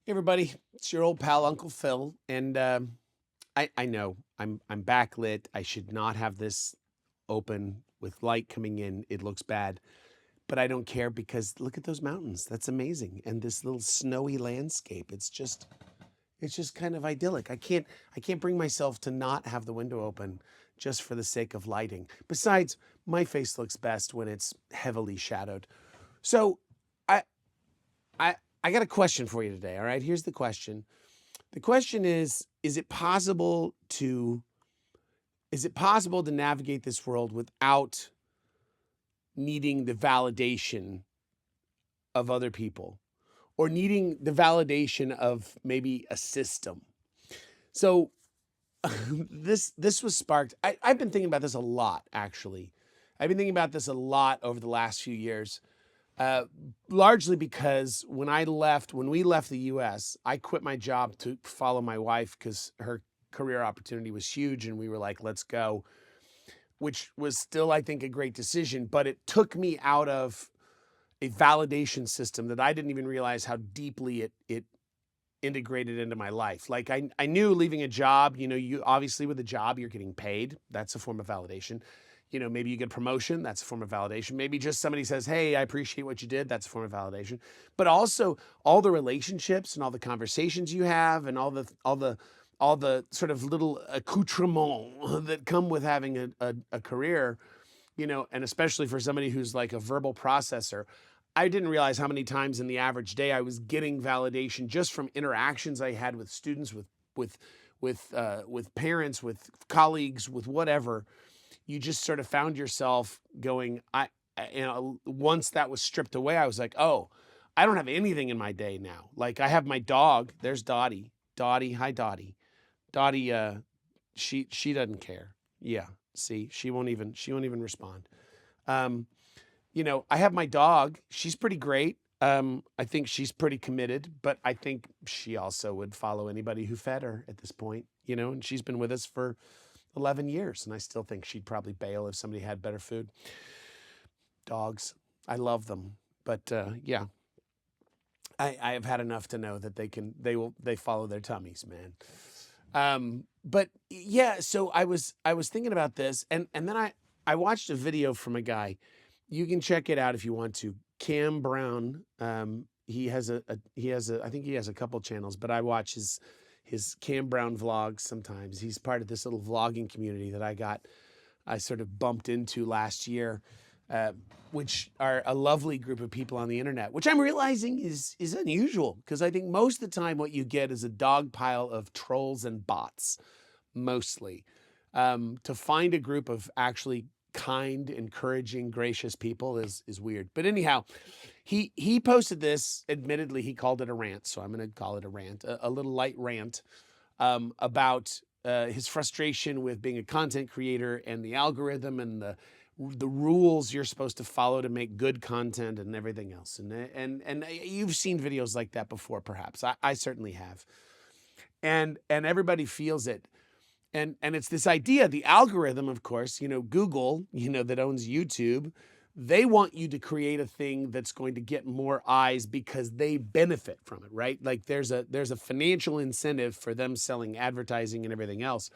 Hey everybody, it's your old pal Uncle Phil, and I know I'm backlit. I should not have this open with light coming in. It looks bad, but I don't care because look at those mountains. That's amazing, and this little snowy landscape. It's just kind of idyllic. I can't bring myself to not have the window open just for the sake of lighting. Besides, my face looks best when it's heavily shadowed. So I I I got a question for you today. All right, here's the question. The question is it possible to navigate this world without needing the validation of other people or needing the validation of maybe a system? So this was sparked. I've been thinking about this a lot, actually. I've been thinking about this a lot over the last few years. Uh, Largely because when we left the US, I quit my job to follow my wife because her career opportunity was huge. And we were like, let's go, which was still, I think, a great decision. But it took me out of a validation system that I didn't even realize how deeply it integrated into my life. Like I knew leaving a job, you obviously with a job, you're getting paid. That's a form of validation. Maybe you get a promotion. That's a form of validation. Maybe just somebody says, hey, I appreciate what you did. That's a form of validation. But also all the relationships and all the conversations you have and all the sort of little accoutrements that come with having a career, and especially for somebody who's like a verbal processor. I didn't realize how many times in the average day I was getting validation just from interactions I had with students, with with parents, with colleagues, with whatever. You just sort of found yourself going, once that was stripped away, I was like, oh, I don't have anything in my day now. Like I have my dog. There's Dottie. Dottie, hi Dottie. Dottie, she doesn't care. Yeah, see, she won't even respond. Um, I have my dog. She's pretty great. I think she's pretty committed, but I think she also would follow anybody who fed her at this point, and she's been with us for 11 years, and I still think she'd probably bail if somebody had better food. Dogs, I love them, but yeah, I have had enough to know that they follow their tummies, man. But yeah, so I was thinking about this, and then I watched a video from a guy. You can check it out if you want to. Cam Brown. He has a I think he has a couple channels, but I watch his Cam Brown vlogs sometimes. He's part of this little vlogging community that I sort of bumped into last year, uh, which are a lovely group of people on the internet, which I'm realizing is unusual because I think most of the time what you get is a dog pile of trolls and bots, mostly. To find a group of actually kind, encouraging, gracious people is weird. But anyhow, he posted this. Admittedly, he called it a rant, so I'm going to call it a rant, a little light rant about his frustration with being a content creator and the algorithm and the rules you're supposed to follow to make good content and everything else. And you've seen videos like that before, perhaps. I certainly have. And everybody feels it. And it's this idea, the algorithm, of course, Google, that owns YouTube, they want you to create a thing that's going to get more eyes because they benefit from it, right? Like there's a financial incentive for them selling advertising and everything else.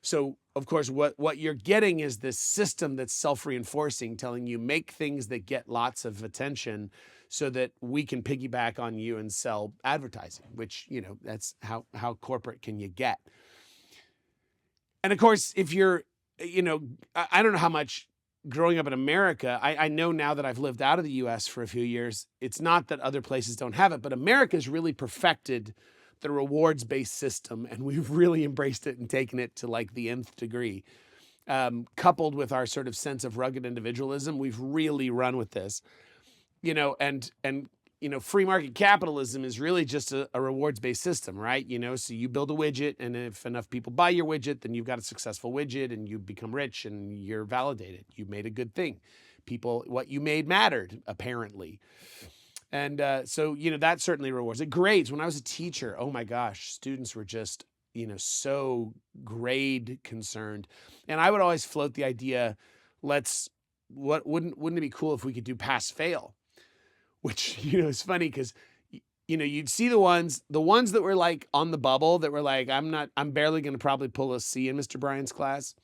So of course, what you're getting is this system that's self-reinforcing, telling you make things that get lots of attention so that we can piggyback on you and sell advertising, which, that's how corporate can you get. And of course, if you're, I don't know how much growing up in America, I know now that I've lived out of the US for a few years, it's not that other places don't have it, but America's really perfected the rewards based system. And we've really embraced it and taken it to like the nth degree. Coupled with our sort of sense of rugged individualism, we've really run with this, and free market capitalism is really just a rewards-based system, right? So you build a widget, and if enough people buy your widget, then you've got a successful widget, and you become rich, and you're validated. You made a good thing. What you made mattered, apparently. And so, that certainly rewards. It grades. When I was a teacher, oh my gosh, students were just, so grade concerned. And I would always float the idea, wouldn't it be cool if we could do pass fail? Which, is funny because you'd see the ones that were like on the bubble that were like, I'm barely going to probably pull a C in Mr. Bryan's class.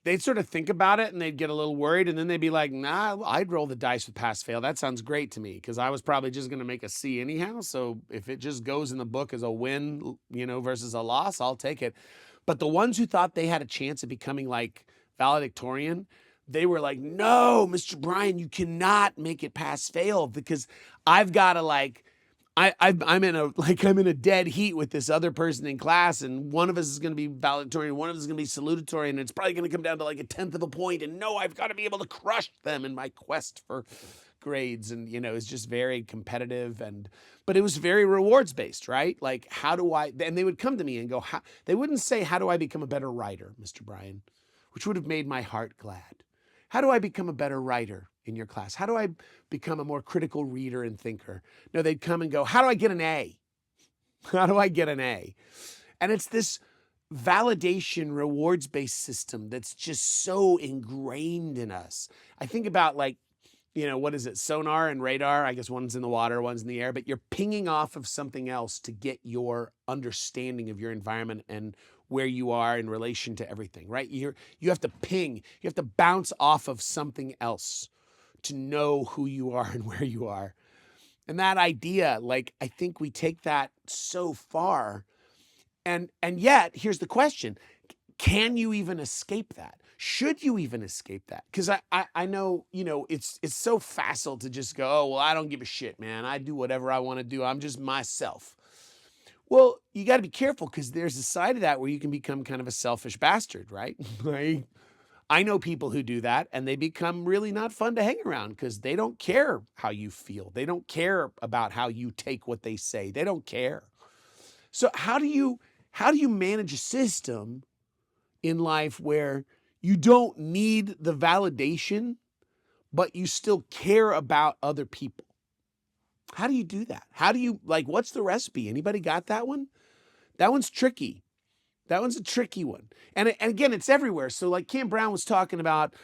They'd sort of think about it and they'd get a little worried. And then they'd be like, nah, I'd roll the dice with pass fail. That sounds great to me because I was probably just going to make a C anyhow. So if it just goes in the book as a win, versus a loss, I'll take it. But the ones who thought they had a chance of becoming like valedictorian, they were like, no, Mr. Bryan, you cannot make it pass fail because I've got to like, I'm in a dead heat with this other person in class, and one of us is going to be valedictorian, one of us is going to be salutatory, and it's probably going to come down to like a 1/10 of a point. And no, I've got to be able to crush them in my quest for grades. And it's just very competitive, but it was very rewards based, right? Like, how do I? And they would come to me and go, they wouldn't say, how do I become a better writer, Mr. Bryan, which would have made my heart glad. How do I become a better writer in your class? How do I become a more critical reader and thinker? No, they'd come and go, how do I get an A? How do I get an A? And it's this validation rewards-based system that's just so ingrained in us. I think about like, what is it? Sonar and radar. I guess one's in the water, one's in the air, but you're pinging off of something else to get your understanding of your environment and where you are in relation to everything, right? You have to ping, you have to bounce off of something else to know who you are and where you are. And that idea, like, I think we take that so far. And yet, here's the question. Can you even escape that? Should you even escape that? Because I know, it's so facile to just go, oh, well, I don't give a shit, man. I do whatever I want to do. I'm just myself. Well, you got to be careful because there's a side of that where you can become kind of a selfish bastard, right? I know people who do that and they become really not fun to hang around because they don't care how you feel. They don't care about how you take what they say. They don't care. So how do you manage a system in life where you don't need the validation, but you still care about other people? How do you do that? How do you, what's the recipe? Anybody got that one? That one's tricky. That one's a tricky one. And again, it's everywhere. So like Cam Brown was talking about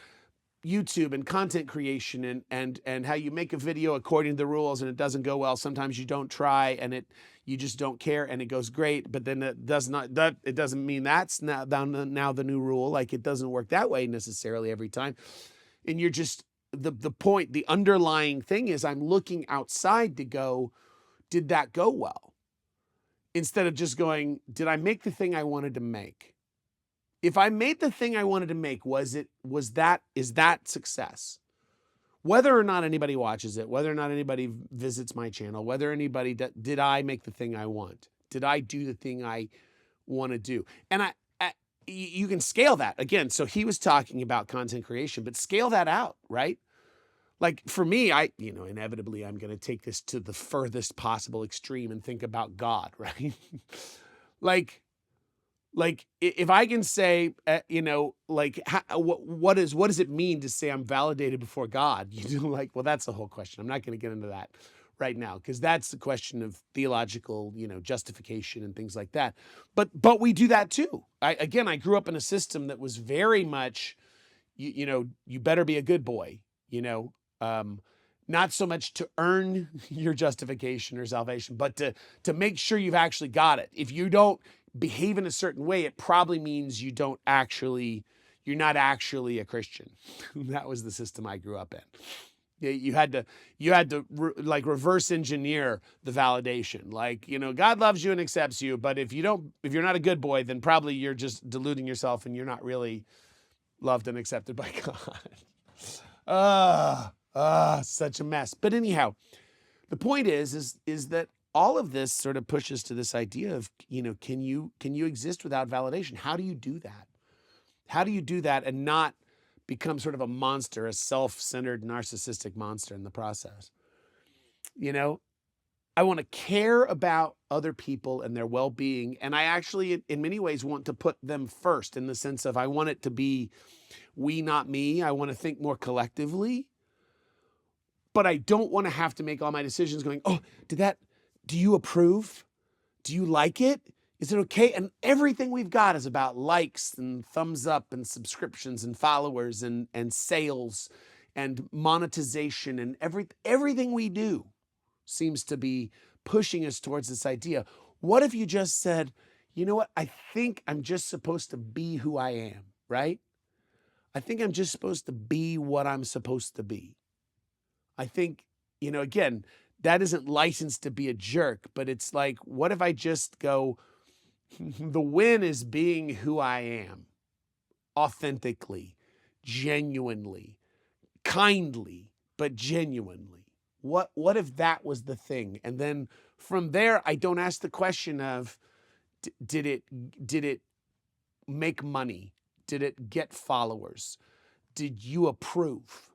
YouTube and content creation and how you make a video according to the rules and it doesn't go well. Sometimes you don't try and you just don't care and it goes great, but then it doesn't mean that's now the new rule. Like, it doesn't work that way necessarily every time. And you're just, the point, the underlying thing is I'm looking outside to go, did that go well? Instead of just going, did I make the thing I wanted to make? If I made the thing I wanted to make, is that success? Whether or not anybody watches it, whether or not anybody visits my channel, whether anybody, did I make the thing I want? Did I do the thing I want to do? And you can scale that again. So he was talking about content creation, but scale that out, right? Like for me, inevitably I'm going to take this to the furthest possible extreme and think about God, right? like if I can say, what does it mean to say I'm validated before God? Well, that's the whole question. I'm not going to get into that right now because that's the question of theological, justification and things like that. But we do that too. I grew up in a system that was very much, you better be a good boy, not so much to earn your justification or salvation, but to make sure you've actually got it. If you don't behave in a certain way, it probably means you're not actually a Christian. That was the system I grew up in. You had to reverse engineer the validation. God loves you and accepts you, but if you're not a good boy, then probably you're just deluding yourself and you're not really loved and accepted by God. Such a mess. But anyhow, the point is that all of this sort of pushes to this idea of, can you exist without validation? How do you do that? How do you do that and not become sort of a monster, a self-centered, narcissistic monster in the process? I want to care about other people and their well-being. And I actually, in many ways, want to put them first in the sense of I want it to be we, not me. I want to think more collectively. But I don't want to have to make all my decisions going, oh, do you approve? Do you like it? Is it okay? And everything we've got is about likes and thumbs up and subscriptions and followers and sales and monetization and everything we do. seems to be pushing us towards this idea. What if you just said, you know what? I think I'm just supposed to be who I am, right? I think I'm just supposed to be what I'm supposed to be. I think, again, that isn't licensed to be a jerk, but it's like, what if I just go, the win is being who I am, authentically, genuinely, kindly, but genuinely. What if that was the thing? And then from there, I don't ask the question of, did it make money? Did it get followers? Did you approve?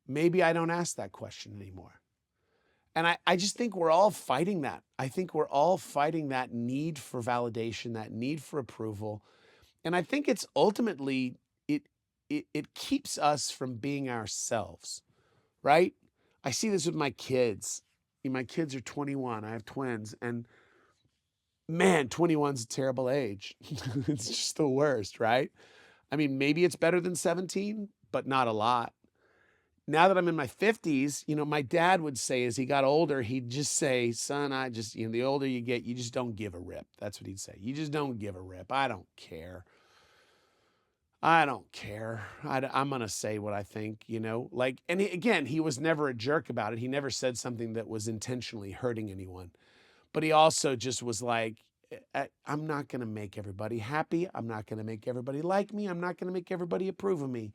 Maybe I don't ask that question anymore. And I just think we're all fighting that. I think we're all fighting that need for validation, that need for approval. And I think it's ultimately, it keeps us from being ourselves, right? I see this with my kids. My kids are 21. I have twins. And man, 21's a terrible age. It's just the worst, right? I mean, maybe it's better than 17, but not a lot. Now that I'm in my 50s, my dad would say as he got older, he'd just say, son, I just, the older you get, you just don't give a rip. That's what he'd say. You just don't give a rip. I don't care. I'm going to say what I think, and again, he was never a jerk about it. He never said something that was intentionally hurting anyone. But he also just was like, I'm not going to make everybody happy. I'm not going to make everybody like me. I'm not going to make everybody approve of me,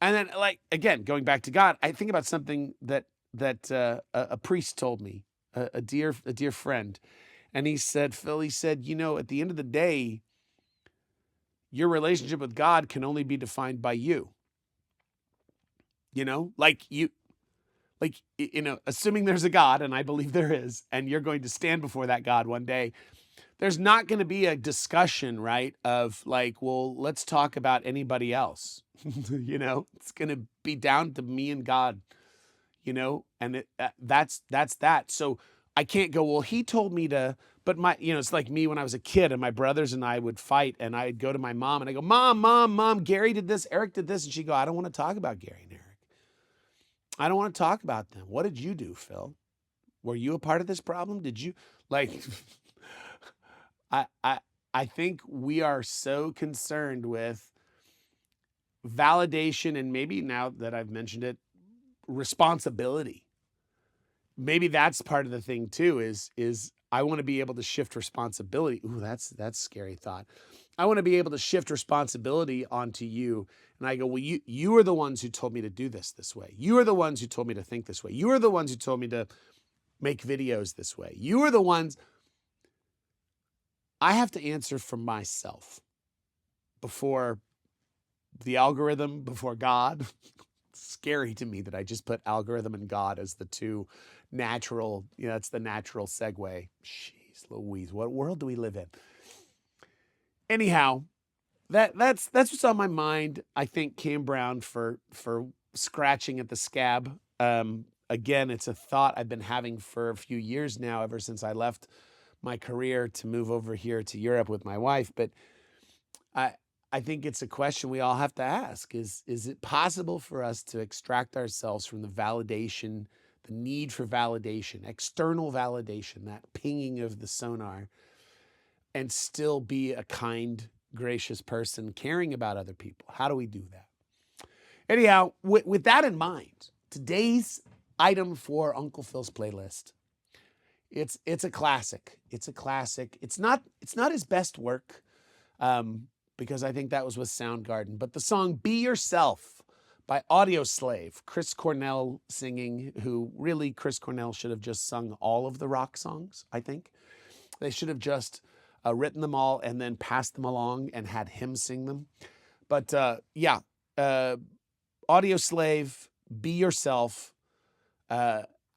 And then, again, going back to God, I think about something that a priest told me, a dear friend. And he said, Phil, at the end of the day, your relationship with God can only be defined by you. Assuming there's a God, and I believe there is, and you're going to stand before that God one day, there's not going to be a discussion, right, of well, let's talk about anybody else. It's going to be down to me and God, and that's that. So I can't go, well, he told me to, but it's like me when I was a kid and my brothers and I would fight and I'd go to my mom and I go, mom, Gary did this, Eric did this. And she'd go, I don't want to talk about Gary and Eric. I don't want to talk about them. What did you do, Phil? Were you a part of this problem? Did you I think we are so concerned with validation and maybe now that I've mentioned it, responsibility. Maybe that's part of the thing too, is I want to be able to shift responsibility. Ooh, that's a scary thought. I want to be able to shift responsibility onto you. And I go, well, you are the ones who told me to do this way. You are the ones who told me to think this way. You are the ones who told me to make videos this way. You are the ones. I have to answer for myself before the algorithm, before God. It's scary to me that I just put algorithm and God as the two natural, that's the natural segue. Jeez Louise, what world do we live in? Anyhow, that's what's on my mind. I thank Cam Brown for scratching at the scab. Again, it's a thought I've been having for a few years now, ever since I left my career to move over here to Europe with my wife. But I think it's a question we all have to ask. Is it possible for us to extract ourselves from the validation, the need for validation, external validation, that pinging of the sonar, and still be a kind, gracious person caring about other people? How do we do that? Anyhow, with that in mind, today's item for Uncle Phil's playlist, it's a classic. It's a classic. It's not his best work, because I think that was with Soundgarden, but the song Be Yourself by Audioslave, Chris Cornell singing, who really Chris Cornell should have just sung all of the rock songs, I think. They should have just written them all and then passed them along and had him sing them. But Audioslave, Be Yourself.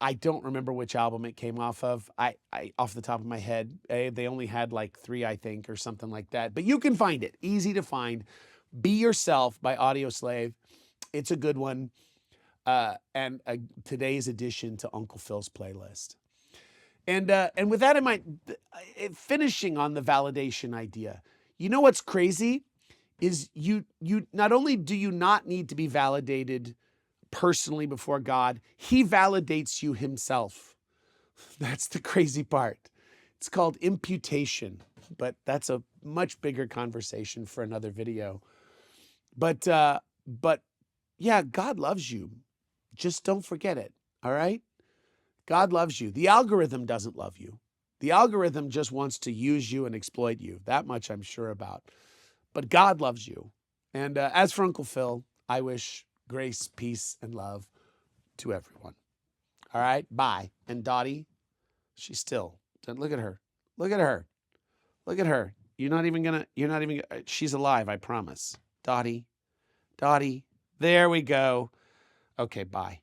I don't remember which album it came off of. I off the top of my head, they only had like 3, I think, or something like that. But you can find it. Easy to find. Be Yourself by Audioslave. It's a good one. And today's addition to Uncle Phil's playlist. And with that in mind, finishing on the validation idea, what's crazy is you not only do you not need to be validated personally before God. He validates you himself. That's the crazy part. It's called imputation, but that's a much bigger conversation for another video. But yeah, God loves you. Just don't forget it, all right? God loves you. The algorithm doesn't love you. The algorithm just wants to use you and exploit you. That much I'm sure about. But God loves you. And as for Uncle Phil, I wish grace, peace, and love to everyone. All right? Bye. And Dottie, she's still, look at her. Look at her. Look at her. She's alive, I promise. Dottie. There we go. Okay, bye.